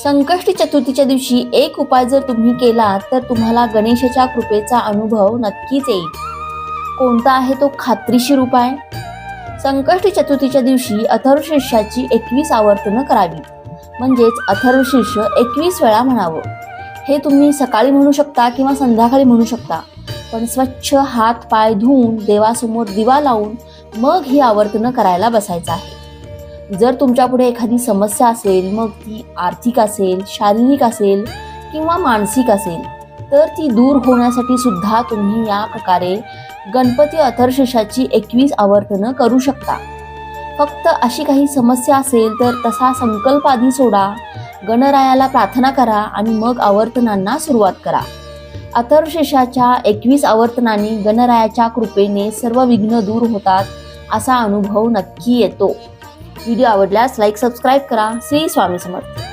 संकष्टी चतुर्थीच्या दिवशी एक उपाय जर तुम्ही केला तर तुम्हाला गणेशाच्या कृपेचा अनुभव नक्कीच येईल. कोणता आहे तो खात्रीशीर उपाय? संकष्टी चतुर्थीच्या दिवशी अथर्वशीर्षाची 21 आवर्तनं करावी. म्हणजेच अथर्वशीर्ष 21 वेळा म्हणावं. हे तुम्ही सकाळी म्हणू शकता किंवा संध्याकाळी म्हणू शकता, पण स्वच्छ हात पाय धुवून देवासमोर दिवा लावून मग ही आवर्तनं करायला बसायचं आहे. जर तुमच्यापुढे एखादी समस्या असेल, मग ती आर्थिक असेल, शारीरिक असेल किंवा मानसिक असेल, तर ती दूर होण्यासाठी सुद्धा तुम्ही या प्रकारे गणपती अथर्वशीर्षाची 21 आवर्तनं करू शकता. फक्त अशी काही समस्या असेल तर तसा संकल्प आधी सोडा, गणरायाला प्रार्थना करा आणि मग आवर्तनांना सुरुवात करा. अथर्वशीर्षाच्या 21 आवर्तनांनी गणरायाच्या कृपेने सर्व विघ्न दूर होतात असा अनुभव नक्की येतो. व्हिडिओ आवडल्यास लाईक सबस्क्राईब करा. श्री स्वामी समर्थ.